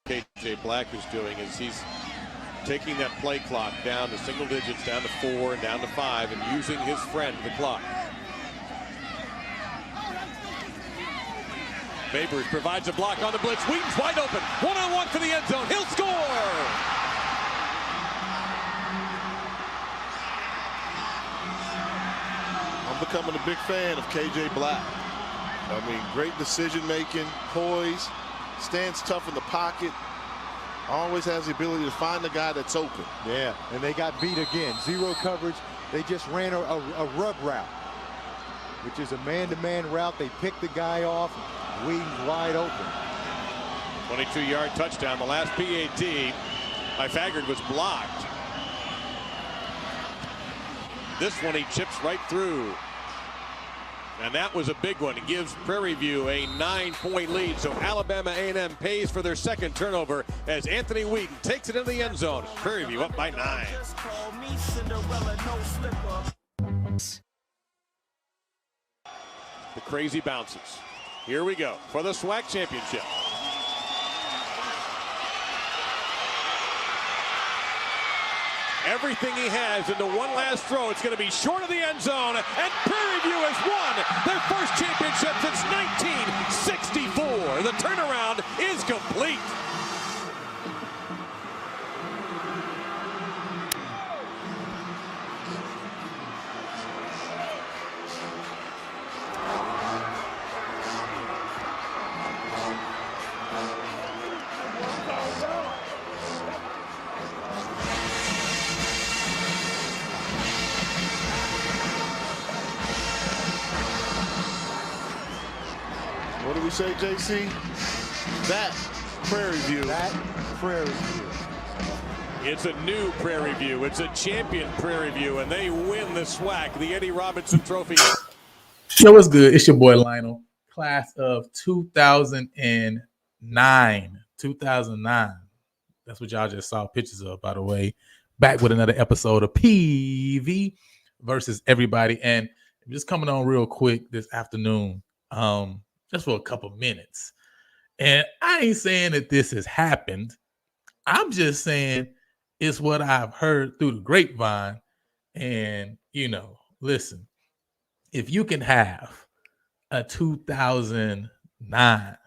KJ Black is doing is he's taking that play clock down to single digits, down to 4 and down to 5, and using his friend, the clock. Babers provides a block on the blitz. Weeden's wide open. One-on-one for the end zone. He'll score! I'm becoming a big fan of KJ Black. I mean, great decision-making, poise, stands tough in the pocket, always has the ability to find the guy that's open. Yeah, and they got beat again. Zero coverage. They just ran a rub route, which is a man-to-man route. They picked the guy off. Weeden's wide open. 22-yard touchdown. The last PAT by Faggard was blocked. This one he chips right through. And that was a big one. It gives Prairie View a 9-point lead. So Alabama A&M pays for their second turnover as Anthony Weeden takes it in the end zone. Prairie View up by 9. The crazy bounces. Here we go for the SWAC championship. Everything he has into one last throw. It's going to be short of the end zone, and Prairie View has won their first championship since 1964. The turnaround is complete. What do we say, JC? That Prairie View. That Prairie View. It's a new Prairie View. It's a champion Prairie View, and they win the SWAC, the Eddie Robinson Trophy. Yo, what's good? It's your boy Lionel, class of 2009. 2009. That's what y'all just saw pictures of, by the way. Back with another episode of PV versus everybody. And I'm just coming on real quick this afternoon, just for a couple minutes. And I ain't saying that this has happened. I'm just saying it's what I've heard through the grapevine. And, listen, if you can have a 2009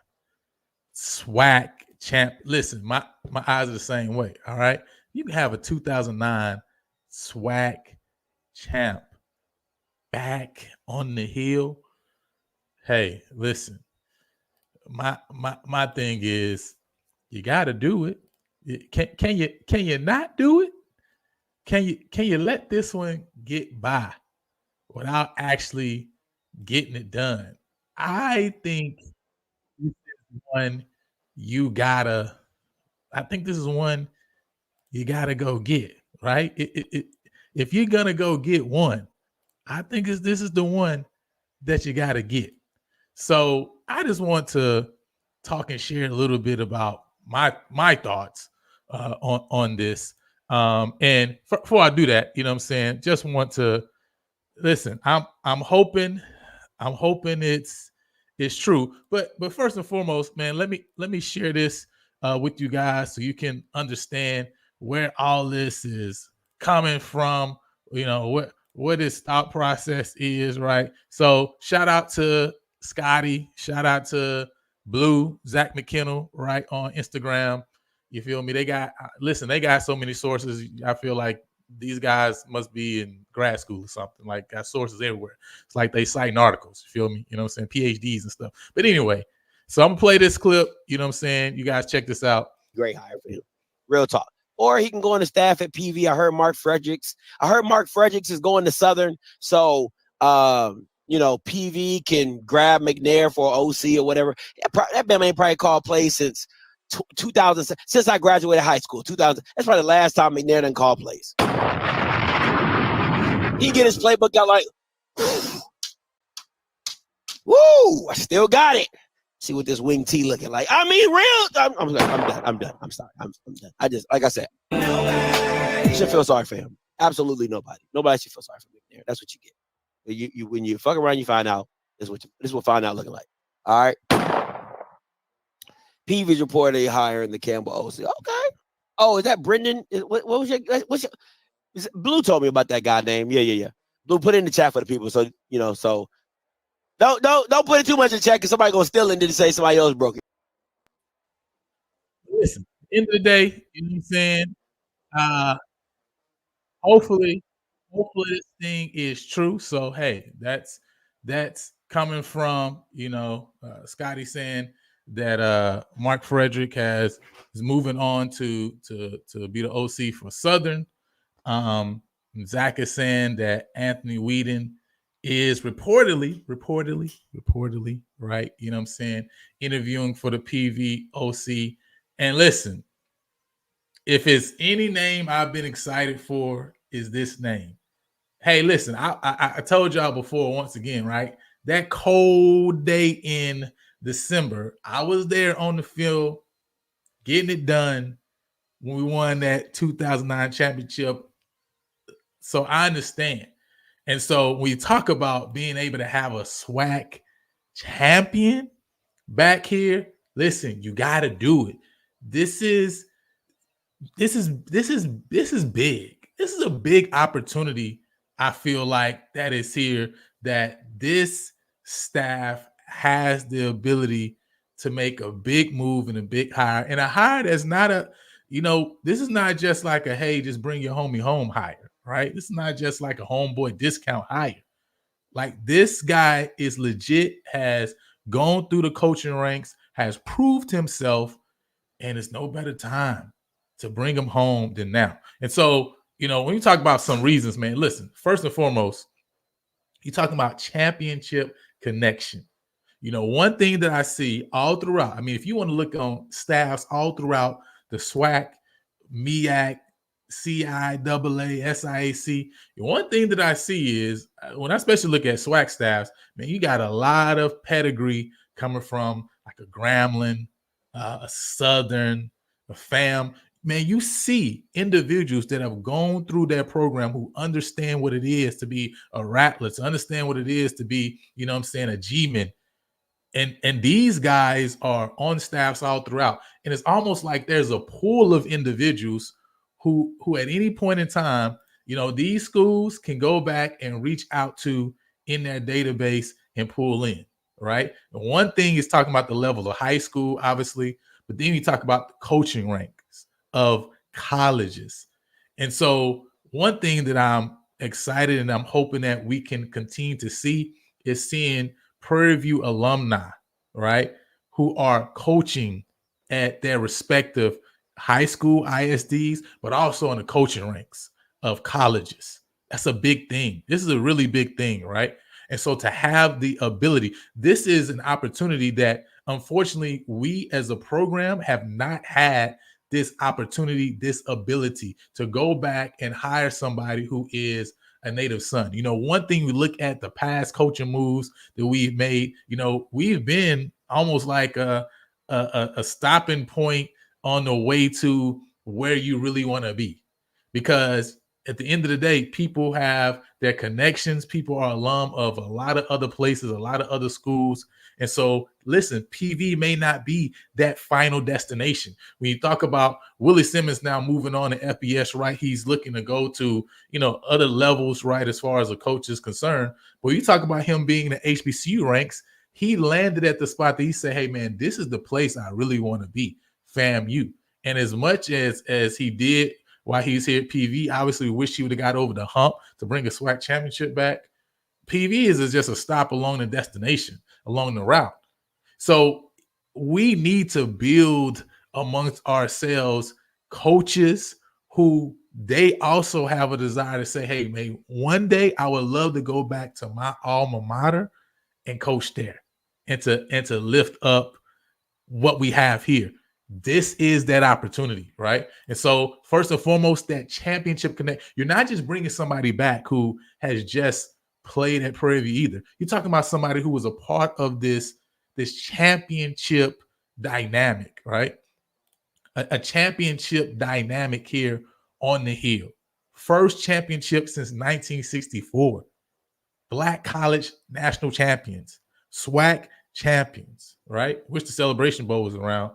SWAC champ, listen, my eyes are the same way, all right? You can have a 2009 SWAC champ back on the hill. Hey, listen, my thing is you got to do it. Can you not do it? Can you let this one get by without actually getting it done? I think this is one you gotta. I think this is one you gotta go get, right? If you're gonna go get one, I think this is the one that you gotta get. So I just want to talk and share a little bit about my thoughts on this. And before I do that, you know what I'm saying, just want to listen. I'm hoping it's true. But first and foremost, man, let me share this with you guys so you can understand where all this is coming from. What his thought process is, right? So shout out to Scotty, shout out to Blue, Zach McKinnell, right, on Instagram. You feel me? They got so many sources. I feel like these guys must be in grad school or something. Like, got sources everywhere. It's like they citing articles. You feel me? You know what I'm saying? PhDs and stuff. But anyway, so I'm gonna play this clip. You know what I'm saying? You guys check this out. Great hire for him. Real talk. Or he can go on the staff at PV. I heard Mark Fredericks is going to Southern. So, PV can grab McNair for OC or whatever. That man ain't probably called plays since 2000, since I graduated high school. 2000. That's probably the last time McNair done called plays. He get his playbook out like, woo! I still got it. See what this wing T looking like. I mean, real. I'm done. I'm done. I'm sorry. I'm done. I just, like I said, you should feel sorry for him. Absolutely nobody. Nobody should feel sorry for McNair. That's what you get. You when you fuck around, you find out. This is what find out looking like. All right. PV's reported a hire in the Campbell OC. Okay. Oh, is that Brendan? What was your? Blue told me about that guy name. Yeah. Blue, put it in the chat for the people. So so. Don't put it too much in chat because somebody gonna steal it and then say somebody else broke it. Listen, at the end of the day, you know what I'm saying? Hopefully this thing is true. So hey, that's coming from Scotty saying that Mark Frederick is moving on to be the OC for Southern. Zach is saying that Anthony Weeden is reportedly, right? You know what I'm saying? Interviewing for the PVOC. And listen, if it's any name I've been excited for, is this name. Hey, listen, I told y'all before, once again, right? That cold day in December, I was there on the field getting it done when we won that 2009 championship. So I understand. And so when you talk about being able to have a SWAC champion back here, listen, you got to do it. This is big. This is a big opportunity. I feel like that is here, that this staff has the ability to make a big move and a big hire, and a hire that's not this is not just like a, hey, just bring your homie home hire, right? This is not just like a homeboy discount hire. Like, this guy is legit, has gone through the coaching ranks, has proved himself, and it's no better time to bring him home than now. And so, when you talk about some reasons, man, listen, first and foremost, you're talking about championship connection. One thing that I see all throughout, I mean, if you want to look on staffs all throughout the SWAC, MEAC, CIAA, SIAC, one thing that I see is, when I especially look at SWAC staffs, man, you got a lot of pedigree coming from like a Grambling, a Southern, a FAM. man, you see individuals that have gone through that program who understand what it is to be a Rattler, to understand what it is to be, you know what I'm saying, a G-man. And these guys are on staffs all throughout. And it's almost like there's a pool of individuals who at any point in time, you know, these schools can go back and reach out to in their database and pull in, right? And one thing is talking about the level of high school, obviously, but then you talk about the coaching ranks of colleges. And so one thing that I'm excited and I'm hoping that we can continue to see is seeing Prairie View alumni, right, who are coaching at their respective high school ISDs, but also in the coaching ranks of colleges. That's a big thing. This is a really big thing, right? And so to have the ability, this is an opportunity that unfortunately we as a program have not had this opportunity, this ability to go back and hire somebody who is a native son. You know, one thing we look at the past coaching moves that we've made, you know, we've been almost like a stopping point on the way to where you really want to be. Because at the end of the day, people have their connections. People are alum of a lot of other places, a lot of other schools. And so, listen, PV may not be that final destination. When you talk about Willie Simmons now moving on to FBS, right, he's looking to go to, you know, other levels, right, as far as a coach is concerned. But you talk about him being in the HBCU ranks, he landed at the spot that he said, hey, man, this is the place I really want to be, FAMU. And as much as he did while he's here at PV, obviously wish he would have got over the hump to bring a SWAC championship back. PV is just a stop along the destination, along the route. So we need to build amongst ourselves coaches who they also have a desire to say, hey, man, one day I would love to go back to my alma mater and coach there and to lift up what we have here. This is that opportunity, right? And so first and foremost, that championship connect. You're not just bringing somebody back who has just played at Prairie View either. You're talking about somebody who was a part of this championship dynamic, right? A championship dynamic here on the Hill. First championship since 1964. Black college national champions, SWAC champions, right? Wish the Celebration Bowl was around.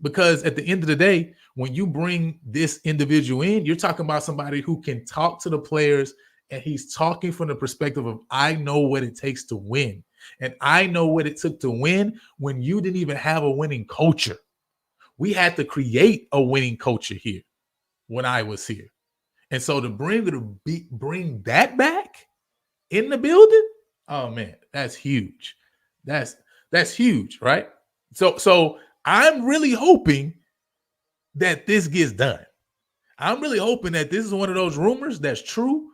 Because at the end of the day, when you bring this individual in, you're talking about somebody who can talk to the players, and he's talking from the perspective of, I know what it takes to win. And I know what it took to win when you didn't even have a winning culture. We had to create a winning culture here when I was here. And so to bring that back in the building, oh man, that's huge. That's huge, right? So I'm really hoping that this gets done. I'm really hoping that this is one of those rumors that's true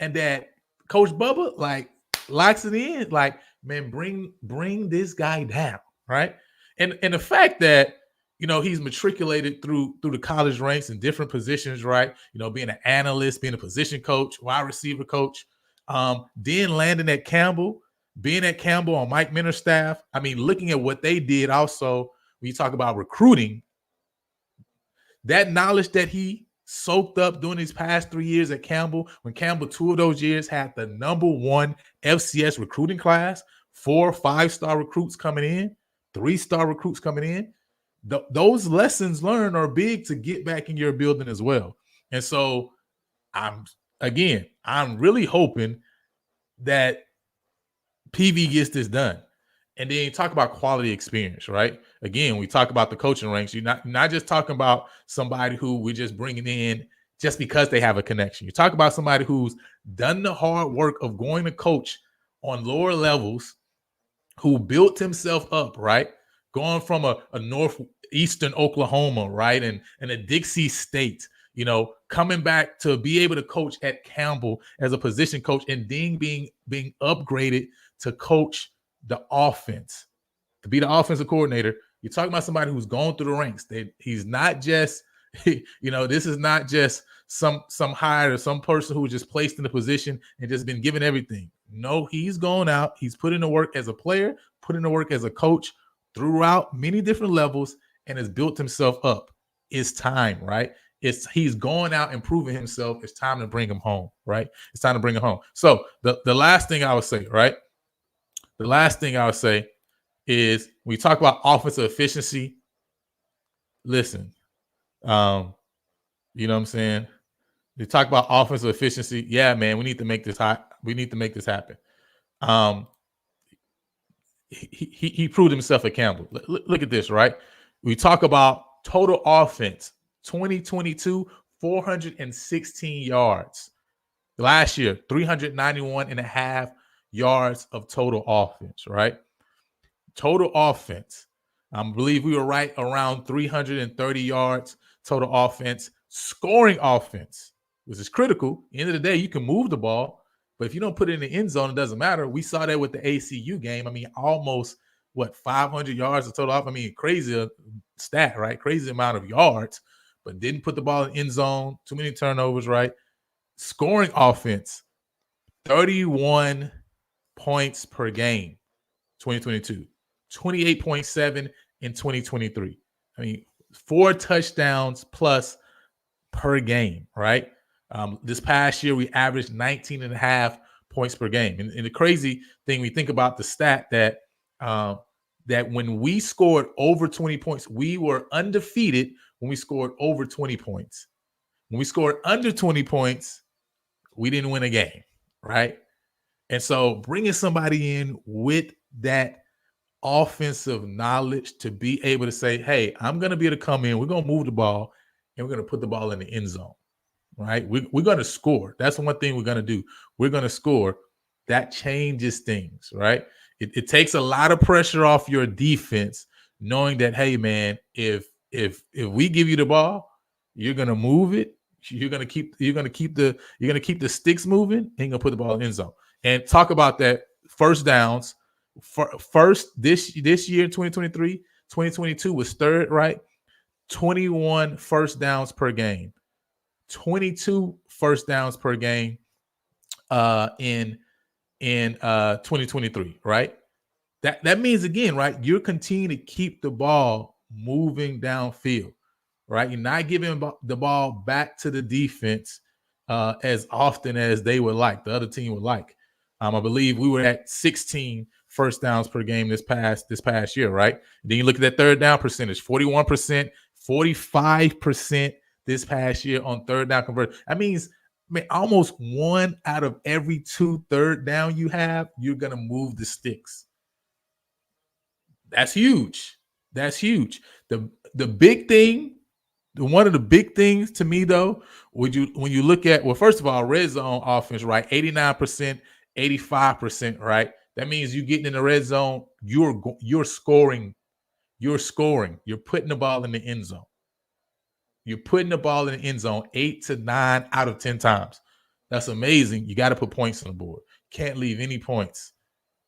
and that Coach Bubba like locks it in. Like, man, bring this guy down, right? And the fact that, you know, he's matriculated through the college ranks in different positions, right? You know, being an analyst, being a position coach, wide receiver coach, then landing at Campbell, being at Campbell on Mike Minter's staff. I mean, looking at what they did also, when you talk about recruiting, that knowledge that he soaked up during these past 3 years at Campbell, when Campbell 2 of those years had the #1 FCS recruiting class, 4 5-star recruits coming in, 3-star recruits coming in. Those lessons learned are big to get back in your building as well. And so I'm really hoping that PV gets this done. And then you talk about quality experience, right? Again, we talk about the coaching ranks. You're not just talking about somebody who we're just bringing in just because they have a connection. You talk about somebody who's done the hard work of going to coach on lower levels, who built himself up, right? Going from a northeastern Oklahoma, right? And a Dixie State, you know, coming back to be able to coach at Campbell as a position coach, and then being upgraded to coach the offense, to be the offensive coordinator. You're talking about somebody who's gone through the ranks. He's not just, you know, this is not just some hired or some person who was just placed in the position and just been given everything. No, he's gone out. He's put in the work as a player, put in the work as a coach throughout many different levels, and has built himself up. it's time, right? He's going out and proving himself. It's time to bring him home, right? It's time to bring him home. So the last thing I would say, right? The last thing I would say is when we talk about offensive efficiency, listen, you know what I'm saying? We talk about offensive efficiency. Yeah, man, we need to make this hot. We need to make this happen. He proved himself at Campbell. Look at this, right? We talk about total offense, 2022, 416 yards. Last year, 391.5 yards of total offense, right? Total offense. I believe we were right around 330 yards total offense. Scoring offense, which is critical. End of the day, you can move the ball, but if you don't put it in the end zone, it doesn't matter. We saw that with the ACU game. I mean, almost 500 yards of total offense. I mean, crazy stat, right? Crazy amount of yards, but didn't put the ball in the end zone. Too many turnovers, right? Scoring offense, 31 points per game, 2022, 28.7 in 2023. I mean, 4 touchdowns plus per game, right? This past year, we averaged 19.5 points per game. And the crazy thing, we think about the stat that when we scored over 20 points, we were undefeated when we scored over 20 points. When we scored under 20 points, we didn't win a game, right? And so bringing somebody in with that offensive knowledge to be able to say, hey, I'm going to be able to come in, we're going to move the ball, and we're going to put the ball in the end zone, right? We're going to score. That's one thing we're going to do. We're going to score. That changes things, right? It takes a lot of pressure off your defense, knowing that, hey, man, if we give you the ball, you're going to move it. You're going to keep the sticks moving, and you're going to put the ball in the end zone. And talk about that first downs. First this year, 2023, 2022 was third, right? 21 first downs per game, 22 first downs per game in 2023, right? That means, again, right, you're continuing to keep the ball moving downfield, right? You're not giving the ball back to the defense as often as they would like, the other team would like. I believe we were at 16 first downs per game this past year, right? Then you look at that third down percentage, 41%, 45% this past year on third down conversion. That means, man, almost 1 out of every 2 third down you have, you're going to move the sticks. That's huge. That's huge. The big thing, one of the big things to me, though, when you look at, well, first of all, red zone offense, right? 89%, 85%, right? That means you're getting in the red zone, you're scoring. You're scoring. You're putting the ball in the end zone. You're putting the ball in the end zone 8 to 9 out of 10 times. That's amazing. You got to put points on the board. Can't leave any points.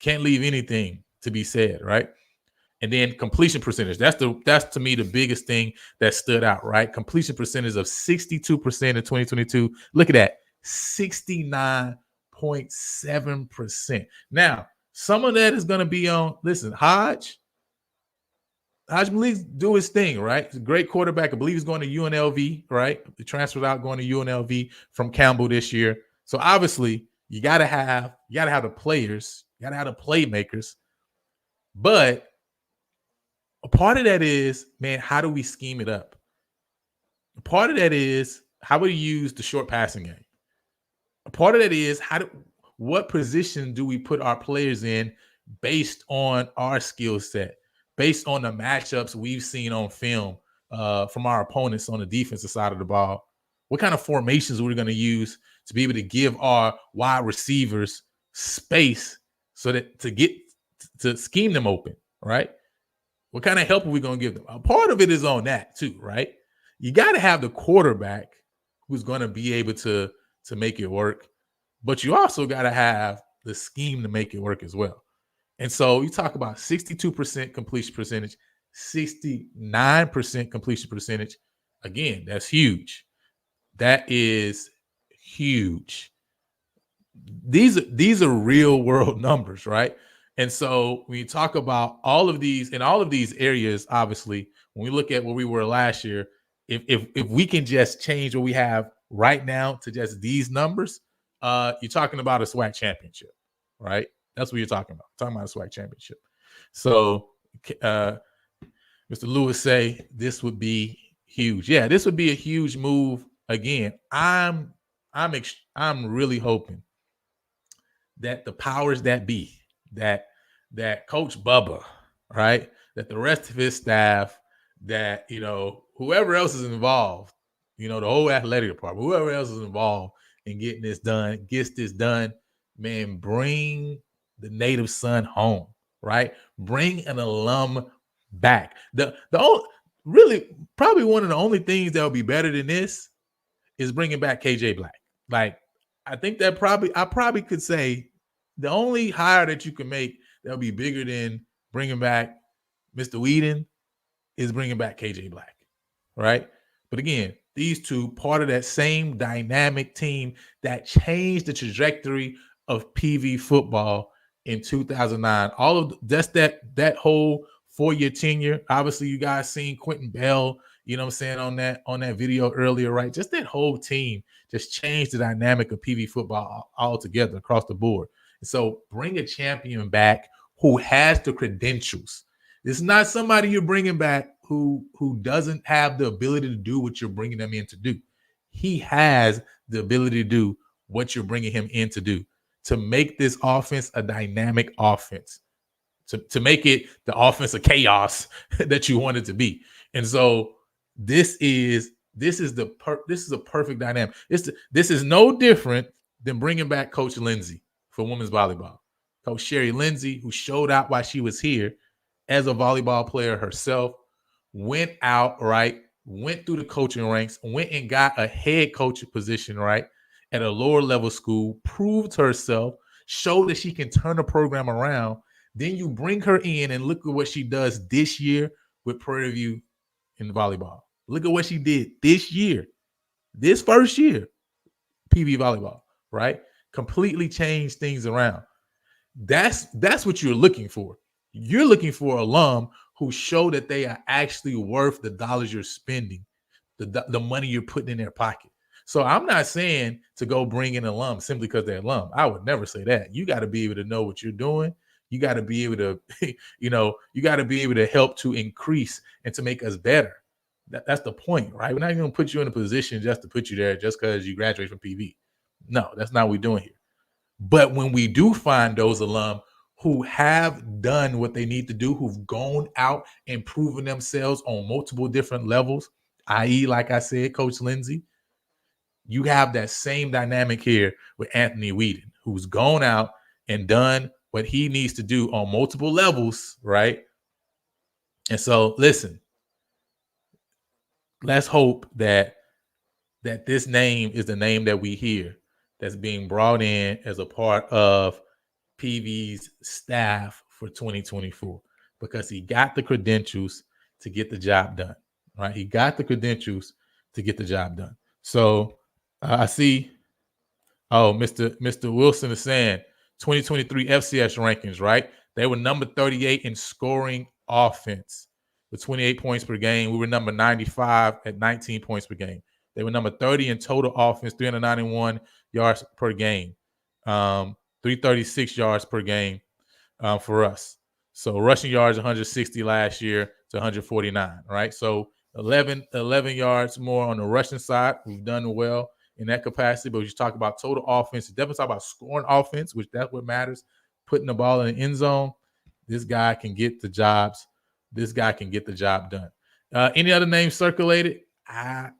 Can't leave anything to be said, right? And then completion percentage. That's to me the biggest thing that stood out, right? Completion percentage of 62% in 2022. Look at that, 69.7%. Now, some of that is going to be on. Listen, Hodge believes do his thing, right? He's a great quarterback. I believe he's going to UNLV, right? He transferred out, going to UNLV from Campbell this year. So obviously, you got to have the players, you got to have the playmakers. But a part of that is, man, how do we scheme it up? A part of that is how we use the short passing game. A part of that is what position do we put our players in based on our skill set, based on the matchups we've seen on film from our opponents on the defensive side of the ball. What kind of formations we're going to use to be able to give our wide receivers space so that to scheme them open, right? What kind of help are we going to give them? A part of it is on that too, right? You got to have the quarterback who's going to be able to make it work, but you also got to have the scheme to make it work as well. And so you talk about 62% completion percentage, 69% completion percentage. Again, that's huge. That is huge. These are real world numbers, right? And so when you talk about all of these areas, obviously, when we look at where we were last year, if we can just change what we have right now to just these numbers, you're talking about a SWAC championship, right? That's what you're talking about. Talking about a SWAC championship. So Mr. Lewis say this would be huge. Yeah, this would be a huge move. Again, I'm really hoping that the powers that be, that Coach Bubba, right, that the rest of his staff, that whoever else is involved, the whole athletic department, whoever else is involved in getting this done, gets this done, man, bring the native son home, right? Bring an alum back. The only, really probably one of the only things that will be better than this is bringing back KJ Black. Like, I think that I probably could say the only hire that you can make that'll be bigger than bringing back Mr. Weeden is bringing back KJ Black, right? But again, these two, part of that same dynamic team that changed the trajectory of PV football in 2009. All of that's that whole 4-year tenure. Obviously, you guys seen Quentin Bell, on that video earlier, right? Just that whole team just changed the dynamic of PV football altogether across the board. So bring a champion back who has the credentials. It's not somebody you're bringing back who doesn't have the ability to do what you're bringing them in to do. He has the ability to do what you're bringing him in to do, to make this offense a dynamic offense, to make it the offense of chaos that you want it to be. And so this is a perfect dynamic. This is no different than bringing back Coach Lindsay for women's volleyball. Coach Sherry Lindsay, who showed out while she was here as a volleyball player herself, went out, right, went through the coaching ranks, went and got a head coach position, right, at a lower level school, proved herself, showed that she can turn the program around. Then you bring her in and look at what she does this year with Prairie View in volleyball. Look at what she did this year, this first year, PV volleyball, right? Completely changed things around. That's what you're looking for. You're looking for alum who show that they are actually worth the dollars you're spending, the money you're putting in their pocket. So I'm not saying to go bring in alum simply because they're alum. I would never say that. You got to be able to know what you're doing. You got to be able to, you got to be able to help to increase and to make us better. That's the point, right? We're not going to put you in a position just to put you there just because you graduate from PV. No, that's not what we're doing here. But when we do find those alum who have done what they need to do, who've gone out and proven themselves on multiple different levels, i.e., like I said, Coach Lindsay, you have that same dynamic here with Anthony Weeden, who's gone out and done what he needs to do on multiple levels, right? And so, listen, let's hope that this name is the name that we hear that's being brought in as a part of PV's staff for 2024, because he got the credentials to get the job done, right? He got the credentials to get the job done. So I see, Mr. Wilson is saying 2023 FCS rankings, right? They were number 38 in scoring offense with 28 points per game. We were number 95 at 19 points per game. They were number 30 in total offense, 391 yards per game, 336 yards per game for us. So rushing yards, 160 last year to 149, right? So 11 yards more on the rushing side. We've done well in that capacity, but we just talk about total offense. Definitely talk about scoring offense, which that's what matters. Putting the ball in the end zone. This guy can get the jobs. This guy can get the job done. Any other names circulated? I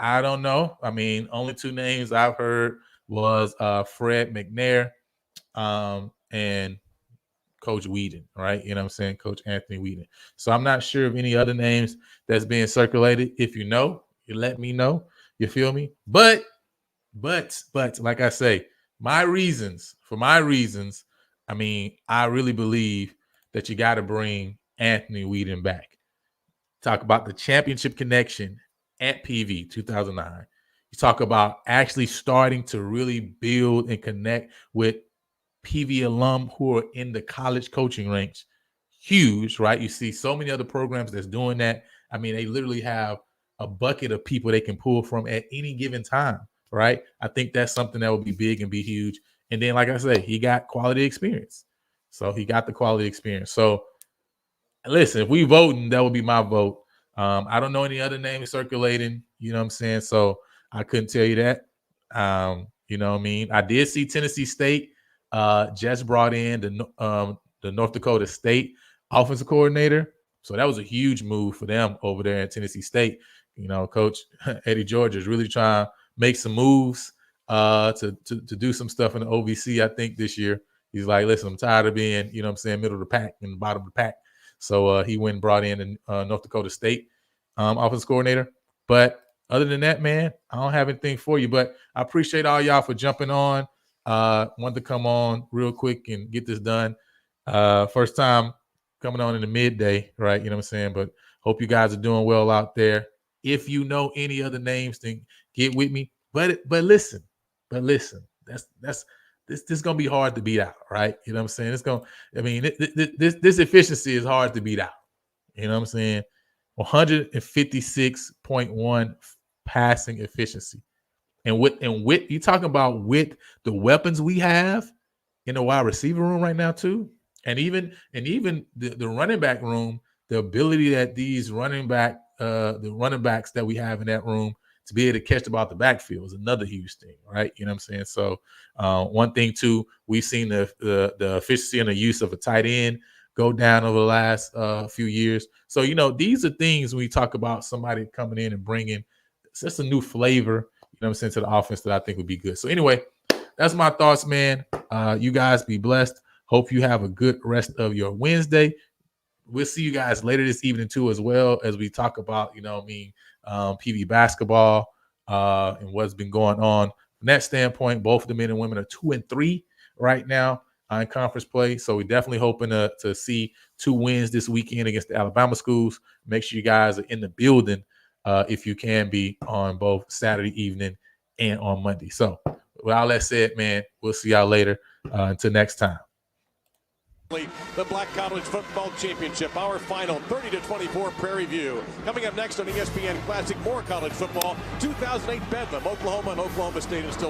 don't know. I mean, only two names I've heard was Fred McNair and Coach Weeden, right? You know what I'm saying? Coach Anthony Weeden. So I'm not sure of any other names that's being circulated. If you know, you let me know. You feel me? But like I say, my reasons, I mean, I really believe that you got to bring Anthony Weeden back. Talk about the championship connection at PV 2009. You talk about actually starting to really build and connect with PV alum who are in the college coaching ranks. Huge, right? You see so many other programs that's doing that. I mean, they literally have a bucket of people they can pull from at any given time, right? I think that's something that would be big and be huge. And then, like I said, he got quality experience. So he got the quality experience. So listen, if we voting, that would be my vote. I don't know any other names circulating, you know what I'm saying? So I couldn't tell you that. You know what I mean? I did see Tennessee State just brought in the North Dakota State offensive coordinator. So that was a huge move for them over there in Tennessee State. You know, Coach Eddie George is really trying to make some moves to do some stuff in the OVC, I think, this year. He's like, listen, I'm tired of being, you know what I'm saying, middle of the pack and the bottom of the pack. So he went and brought in North Dakota State offensive coordinator. But other than that, man, I don't have anything for you. But I appreciate all y'all for jumping on. Wanted to come on real quick and get this done. First time coming on in the midday, right? You know what I'm saying? But hope you guys are doing well out there. If you know any other names, then get with me. But listen, this is gonna be hard to beat out, right? You know what I'm saying? This efficiency is hard to beat out. You know what I'm saying? 156.1 passing efficiency. And with you talking about with the weapons we have in the wide receiver room right now, too. And even the running back room, the ability that these the running backs that we have in that room to be able to catch the ball at the backfield is another huge thing, right? You know what I'm saying? So one thing too, we've seen the efficiency and the use of a tight end go down over the last few years. So, you know, these are things when we talk about somebody coming in and bringing just a new flavor, you know what I'm saying, to the offense that I think would be good. So anyway, that's my thoughts, man. You guys be blessed. Hope you have a good rest of your Wednesday. We'll see you guys later this evening too, as well as we talk about, you know what I mean, PV basketball and what's been going on. From that standpoint, both of the men and women are 2-3 right now in conference play. So we're definitely hoping to see 2 wins this weekend against the Alabama schools. Make sure you guys are in the building if you can be on both Saturday evening and on Monday. So with all that said, man, we'll see y'all later. Until next time. The Black College Football Championship, our final 30-24 Prairie View. Coming up next on ESPN Classic, more college football. 2008 Bedlam, Oklahoma and Oklahoma State is still